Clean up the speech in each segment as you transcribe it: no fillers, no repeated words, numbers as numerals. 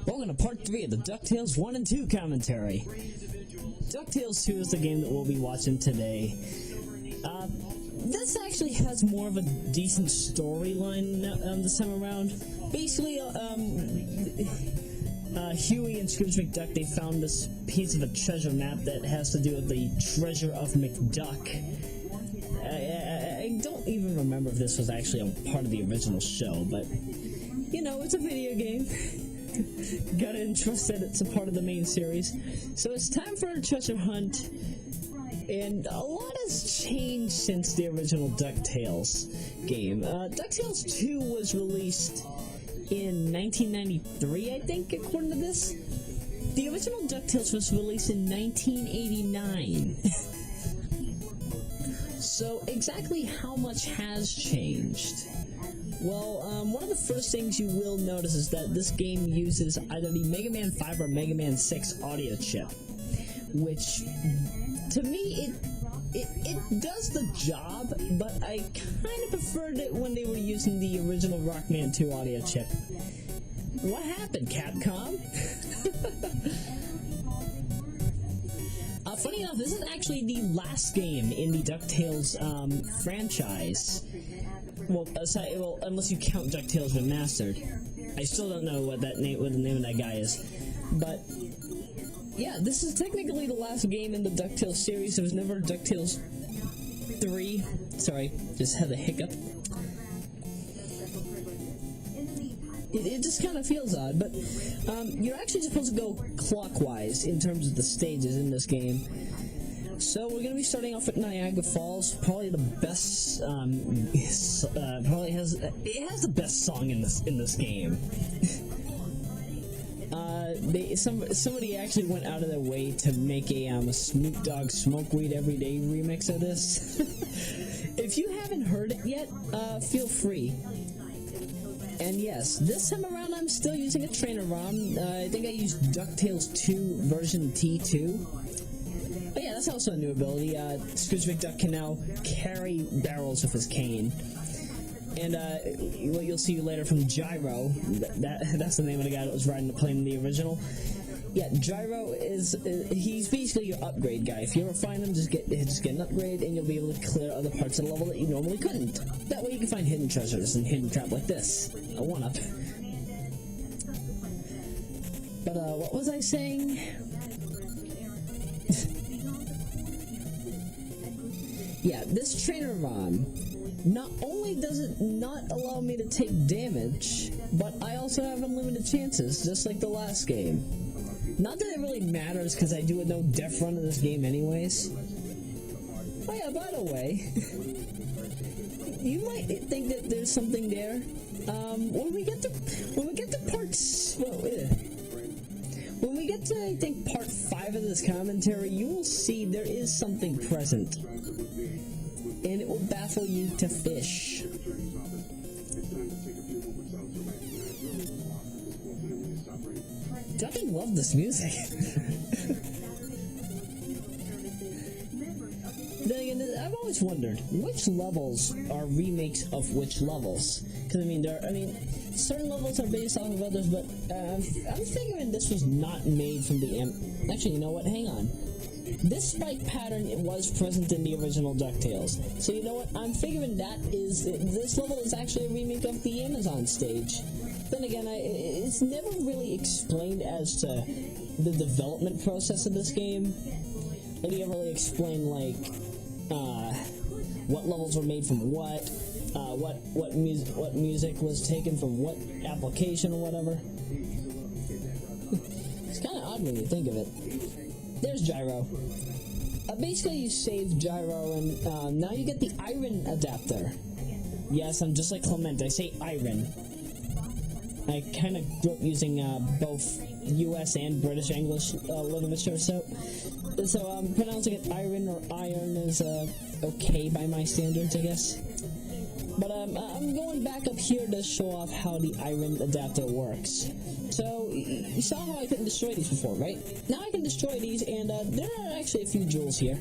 Welcome to part 3 of the DuckTales 1 and 2 commentary. DuckTales 2 is the game that we'll be watching today. This actually has more of a decent storyline this time around. Basically, Huey and Scrooge McDuck, they found this piece of a treasure map that has to do with the treasure of McDuck. I don't even remember if this was actually a part of the original show, but, you know, it's a video game. Gotta entrust that it's a part of the main series. So it's time for a treasure hunt, and a lot has changed since the original DuckTales game. DuckTales 2 was released in 1993, I think, according to this. The original DuckTales was released in 1989. So exactly how much has changed? Well, one of the first things you will notice is that this game uses either the Mega Man 5 or Mega Man 6 audio chip, which, to me, it does the job, but I kind of preferred it when they were using the original Rockman 2 audio chip. What happened, Capcom? Funny enough, this is actually the last game in the DuckTales franchise. Well, unless you count DuckTales Remastered. I still don't know what the name of that guy is. But yeah, this is technically the last game in the DuckTales series. There was never DuckTales 3. Sorry, just had a hiccup. It just kind of feels odd, but you're actually supposed to go clockwise in terms of the stages in this game. So we're going to be starting off at Niagara Falls, probably the best, it has the best song in this game. Somebody actually went out of their way to make a Snoop Dogg Smoke Weed Everyday remix of this. If you haven't heard it yet, feel free. And yes, this time around I'm still using a trainer ROM. I think I used DuckTales 2 version T2. But yeah, that's also a new ability. Scrooge McDuck can now carry barrels with his cane. And what you'll see later from Gyro, that's the name of the guy that was riding the plane in the original. Yeah, Gyro he's basically your upgrade guy. If you ever find him, just get an upgrade and you'll be able to clear other parts of the level that you normally couldn't. That way you can find hidden treasures and hidden crap like this. A 1-up. But what was I saying? Yeah, this trainer ROM, not only does it not allow me to take damage, but I also have unlimited chances, just like the last game. Not that it really matters, because I do a no death run in this game anyways. Oh yeah, by the way, you might think that there's something there. When we get to parts, when we get to, I think, part 5 of this commentary, you will see there is something present. And it will baffle you to fish. Ducky loved this music. Then again, I've always wondered which levels are remakes of which levels. Because certain levels are based off of others, but I'm figuring this was not made from the Actually, you know what? Hang on. This spike pattern was present in the original DuckTales. So you know what? I'm figuring this level is actually a remake of the Amazon stage. Then again, it's never really explained as to the development process of this game. Like, you ever really explain, like, what levels were made from what music was taken from what application or whatever. It's kind of odd when you think of it. There's Gyro. Basically, you save Gyro, and now you get the iron adapter. Yes, I'm just like Clement. I say iron. I kind of grew up using both U.S. and British English literature, so pronouncing it iron or iron is okay by my standards, I guess. But I'm going back up here to show off how the iron adapter works. So, you saw how I couldn't destroy these before, right? Now I can destroy these, and there are actually a few jewels here.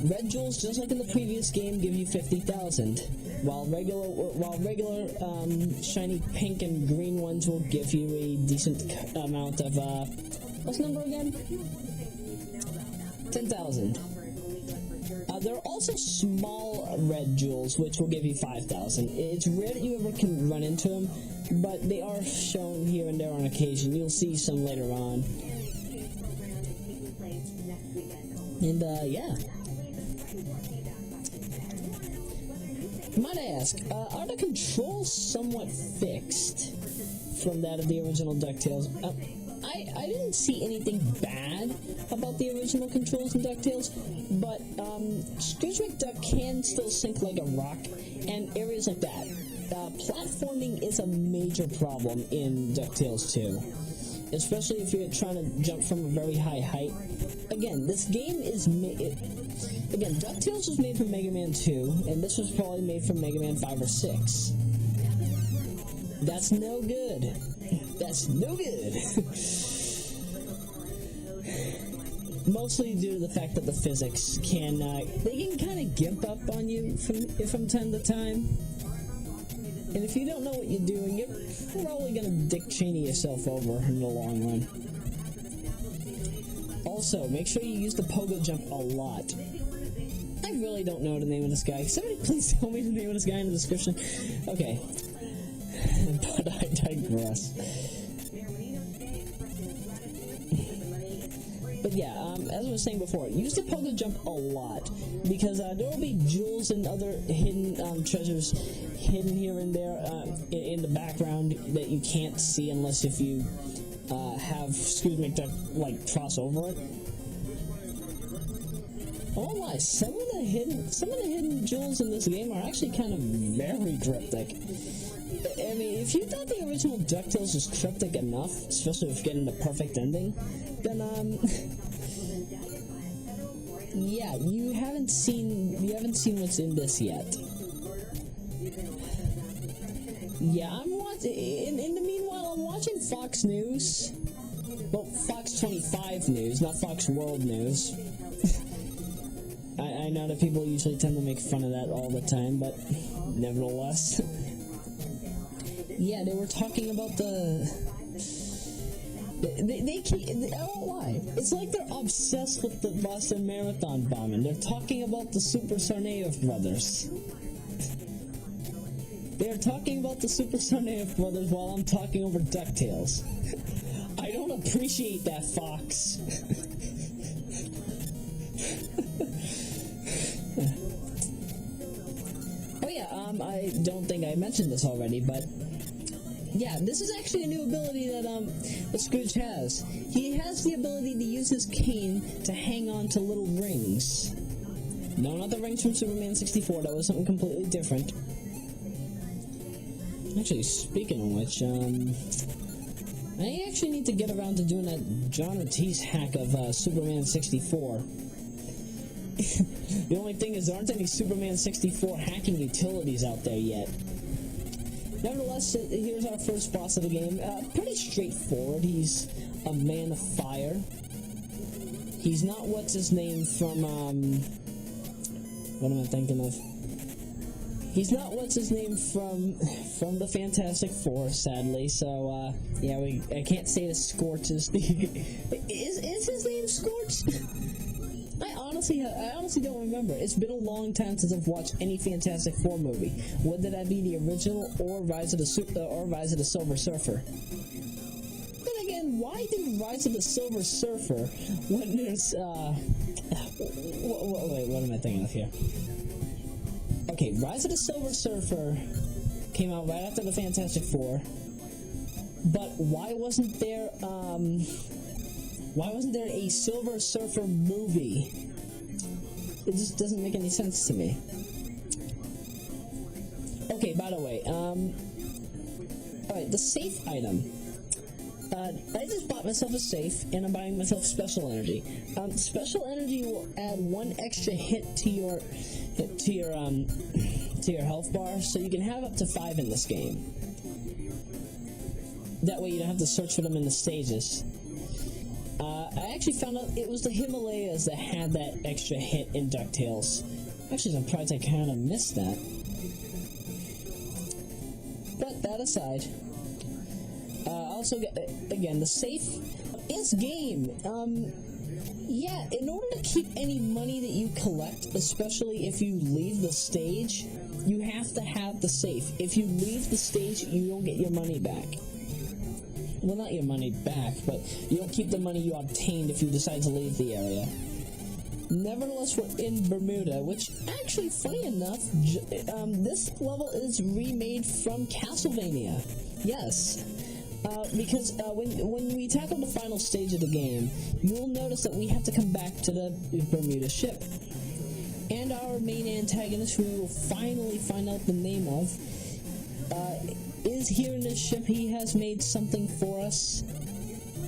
Red jewels, just like in the previous game, give you 50,000. while regular shiny pink and green ones will give you a decent amount of what's the number again? 10,000. There are also small red jewels, which will give you 5,000. It's rare that you ever can run into them, but they are shown here and there on occasion. You'll see some later on. And, yeah. Might I ask, are the controls somewhat fixed from that of the original DuckTales? I didn't see anything bad about the original controls in DuckTales, but Scrooge McDuck can still sink like a rock, and areas like that. Platforming is a major problem in DuckTales 2, especially if you're trying to jump from a very high height. Again, this game is again, DuckTales was made for Mega Man 2, and this was probably made for Mega Man 5 or 6. That's no good. That's no good. Mostly due to the fact that the physics can kind of gimp up on you from time to time. And if you don't know what you're doing, you're probably going to Dick Cheney yourself over in the long run. Also, make sure you use the pogo jump a lot. I really don't know the name of this guy. Somebody please tell me the name of this guy in the description. Okay. But I digress. But yeah, as I was saying before, use the pogo jump a lot, because there will be jewels and other hidden treasures hidden here and there in the background that you can't see unless if you have Scrooge McDuck like cross over it. Oh my! Some of the hidden jewels in this game are actually kind of very cryptic. I mean, if you thought the original DuckTales was cryptic enough, especially if getting the perfect ending, then yeah, you haven't seen what's in this yet. Yeah, I'm watching. In the meanwhile, I'm watching Fox News. Well, Fox 25 News, not Fox World News. I know that people usually tend to make fun of that all the time, but nevertheless. Yeah, they were talking about the... They I won't lie. It's like they're obsessed with the Boston Marathon bombing. They're talking about the Super Tsarnaev brothers. They're talking about the Super Tsarnaev brothers while I'm talking over DuckTales. I don't appreciate that, Fox. Oh yeah, I don't think I mentioned this already, but yeah, this is actually a new ability that Scrooge has. He has the ability to use his cane to hang on to little rings. No, not the rings from Superman 64. That was something completely different. Actually, speaking of which, I actually need to get around to doing that John Ortiz hack of Superman 64. The only thing is, there aren't any Superman 64 hacking utilities out there yet. Nevertheless, here's our first boss of the game. Pretty straightforward. He's a man of fire. He's not what's his name from, what am I thinking of? He's not what's his name from the Fantastic Four, sadly. So, yeah, I can't say the Scorch is his name Scorch? I honestly don't remember. It's been a long time since I've watched any Fantastic Four movie, whether that be the original or Rise of the Silver Surfer. Then again, why do Rise of the Silver Surfer when there's wait, what am I thinking of here? Okay, Rise of the Silver Surfer came out right after the Fantastic Four, but why wasn't there a Silver Surfer movie? It just doesn't make any sense to me. Okay, by the way, alright, the safe item. I just bought myself a safe, and I'm buying myself special energy. Special energy will add one extra hit to your health bar, so you can have up to 5 in this game. That way you don't have to search for them in the stages. I actually found out it was the Himalayas that had that extra hit in DuckTales. Actually, I'm surprised I kind of missed that. But that aside, also, again, the safe is game. Yeah, in order to keep any money that you collect, especially if you leave the stage, you have to have the safe. If you leave the stage, you don't get your money back. Well, not your money back, but you don't keep the money you obtained if you decide to leave the area. Nevertheless, we're in Bermuda, which, actually, funny enough, this level is remade from Castlevania. Yes. Because when we tackle the final stage of the game, you'll notice that we have to come back to the Bermuda ship. And our main antagonist, who we will finally find out the name of, is here in this ship. He has made something for us.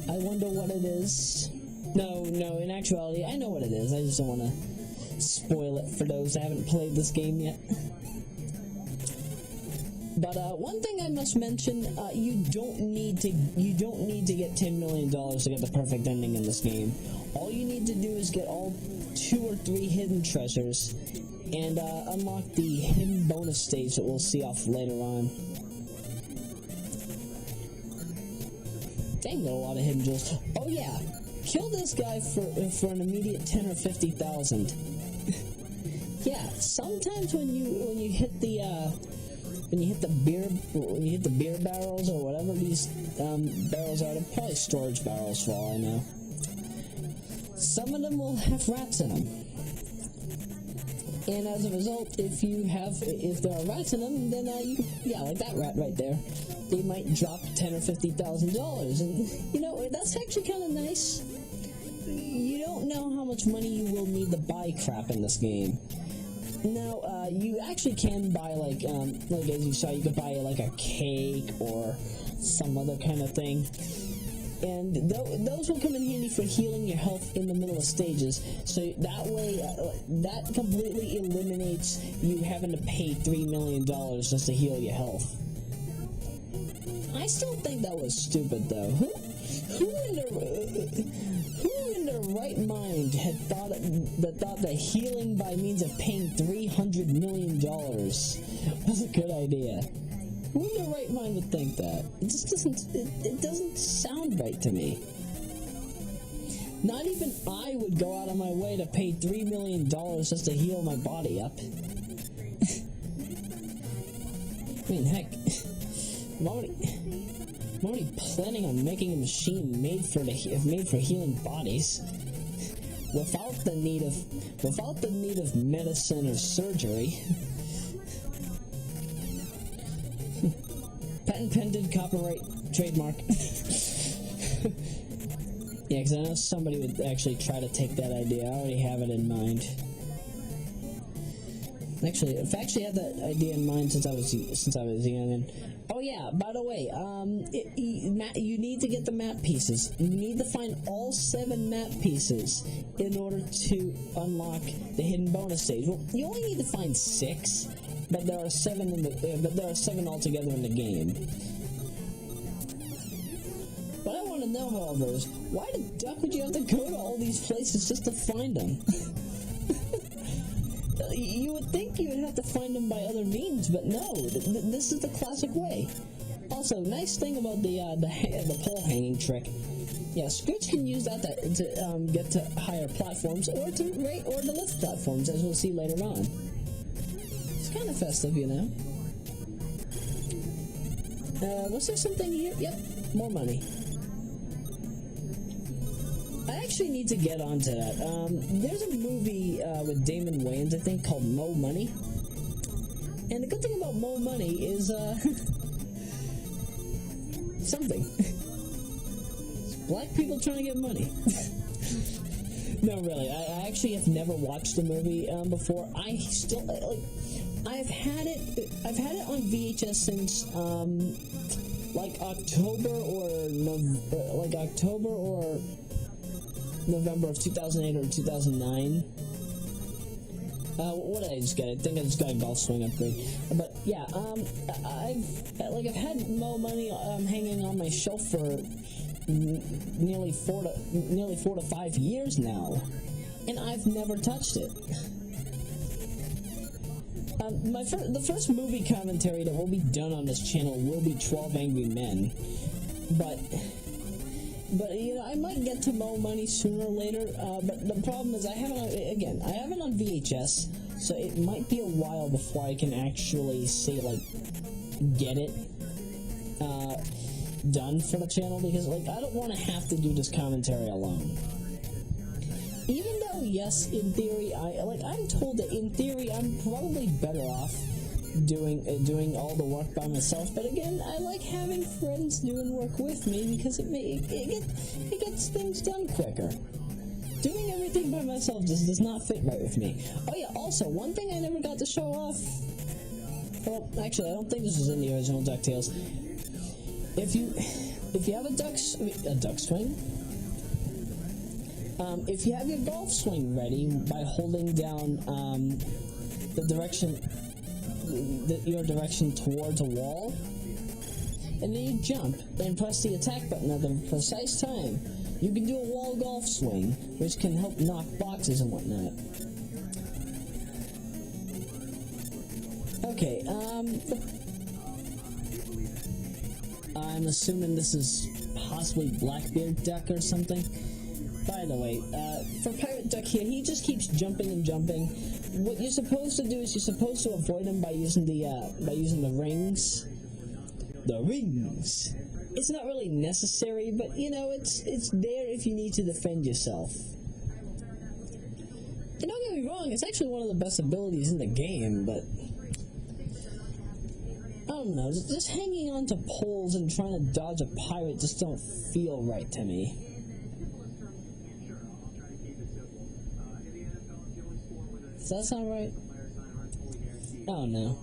I wonder what it is. No, in actuality, I know what it is. I just don't want to spoil it for those that haven't played this game yet. But one thing I must mention, you don't need to get $10 million to get the perfect ending in this game. All you need to do is get all 2 or 3 hidden treasures and unlock the hidden bonus stage that we'll see off later on. Dang, got a lot of hidden jewels. Oh yeah, kill this guy for an immediate 10 or 50,000. Yeah, sometimes when you hit the beer barrels or whatever these barrels are, they're probably storage barrels for all I know. Some of them will have rats in them, and as a result, if there are rats in them, then like that rat right there, they might drop $10,000 or $50,000, and that's actually kind of nice. You don't know how much money you will need to buy crap in this game. Now, you actually can buy, like as you saw, you could buy, like, a cake or some other kind of thing. And those will come in handy for healing your health in the middle of stages. So that way, that completely eliminates you having to pay $3 million just to heal your health. I still think that was stupid, though. Who in their right mind had thought that healing by means of paying $300 million was a good idea? Who in their right mind would think that? It just doesn't sound right to me. Not even I would go out of my way to pay $3 million just to heal my body up. I mean, heck, I'm already planning on making a machine made for healing bodies, without the need of medicine or surgery. Patent pending, copyright, trademark. Yeah, because I know somebody would actually try to take that idea. I already have it in mind. Actually, I've actually had that idea in mind since I was young. And oh yeah, by the way, you need to get the map pieces. You need to find all 7 map pieces in order to unlock the hidden bonus stage. Well, you only need to find 6, but there are 7 altogether in the game. What I want to know, however, is why the duck would you have to go to all these places just to find them? You would think you would have to find them by other means, but no, this is the classic way. Also, nice thing about the pole hanging trick. Yeah, Scooch can use that to get to higher platforms, or to lift platforms, as we'll see later on. It's kind of festive, Was there something here? Yep, more money. I actually need to get onto that. There's a movie with Damon Wayans, I think, called Mo Money. And the good thing about Mo Money is, something. It's black people trying to get money. No, really, I actually have never watched the movie before. I've had it on VHS since, October or November of 2008 or 2009. What did I just get? I think I just got a golf swing upgrade. But yeah, I've had Mo Money hanging on my shelf for nearly 4 to 5 years now, and I've never touched it. The first movie commentary that will be done on this channel will be 12 Angry Men, but you know, I might get to Mo Money sooner or later. But the problem is I have it on VHS, so it might be a while before I can actually say like get it done for the channel, because like I don't want to have to do this commentary alone. Even though, yes, in theory, I'm told that in theory I'm probably better off doing all the work by myself. But again, I like having friends doing work with me because it gets things done quicker. Doing everything by myself just does not fit right with me. Oh yeah, also one thing I never got to show off. Well, actually, I don't think this was in the original DuckTales. If you have a duck swing. If you have your golf swing ready by holding down your direction towards a wall, and then you jump and press the attack button at the precise time, you can do a wall golf swing, which can help knock boxes and whatnot. Okay, I'm assuming this is possibly Blackbeard Duck or something. By the way, for Pirate Duck here, he just keeps jumping and jumping. What you're supposed to do is you're supposed to avoid him by using the rings. The rings. It's not really necessary, but you know, it's there if you need to defend yourself. And don't get me wrong, it's actually one of the best abilities in the game, but I don't know, just hanging on to poles and trying to dodge a pirate just don't feel right to me. Does that sound right? I don't know.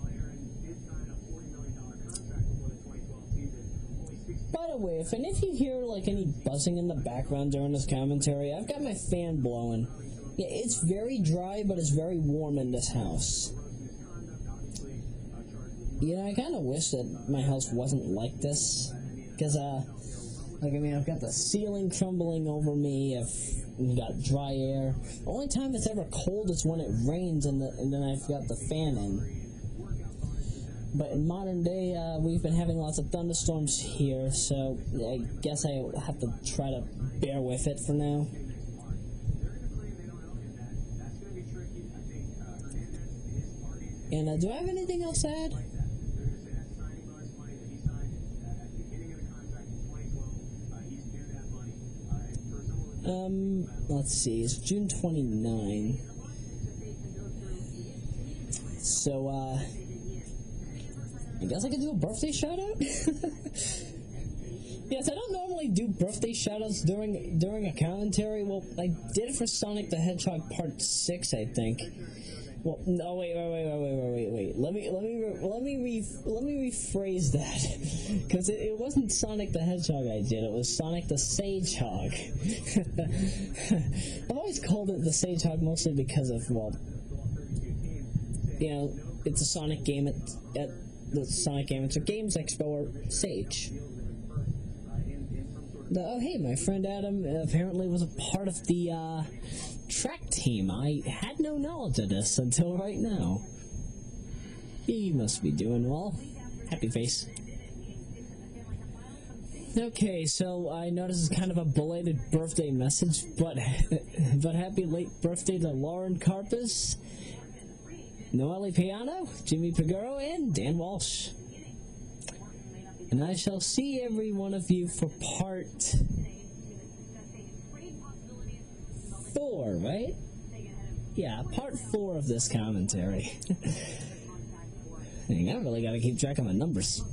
By the way, if any of you hear like any buzzing in the background during this commentary, I've got my fan blowing. Yeah, it's very dry, but it's very warm in this house. You know, I kind of wish that my house wasn't like this, because I've got the ceiling crumbling over me. I've got dry air. The only time it's ever cold is when it rains, and then I've got the fan in. But in modern day, we've been having lots of thunderstorms here, so I guess I have to try to bear with it for now. And do I have anything else to add? Let's see, it's June 29. So, I guess I could do a birthday shout-out? Yes, I don't normally do birthday shout-outs during a commentary. Well, I did it for Sonic the Hedgehog Part 6, I think. Well, no, wait. Let me rephrase that, because it wasn't Sonic the Hedgehog I did. It was Sonic the Sagehog. I've always called it the Sagehog mostly because of, well, you know, it's a Sonic game at the Sonic game. It's a Games Expo or Sage. Oh, hey, my friend Adam apparently was a part of the track team. I had no knowledge of this until right now. He must be doing well. Happy face. Okay, so I know this is kind of a belated birthday message, but happy late birthday to Lauren Carpus, Noelle Piano, Jimmy Paguro, and Dan Walsh. And I shall see every one of you for part 4, right? Yeah, part 4 of this commentary. Dang, I really gotta keep track of my numbers.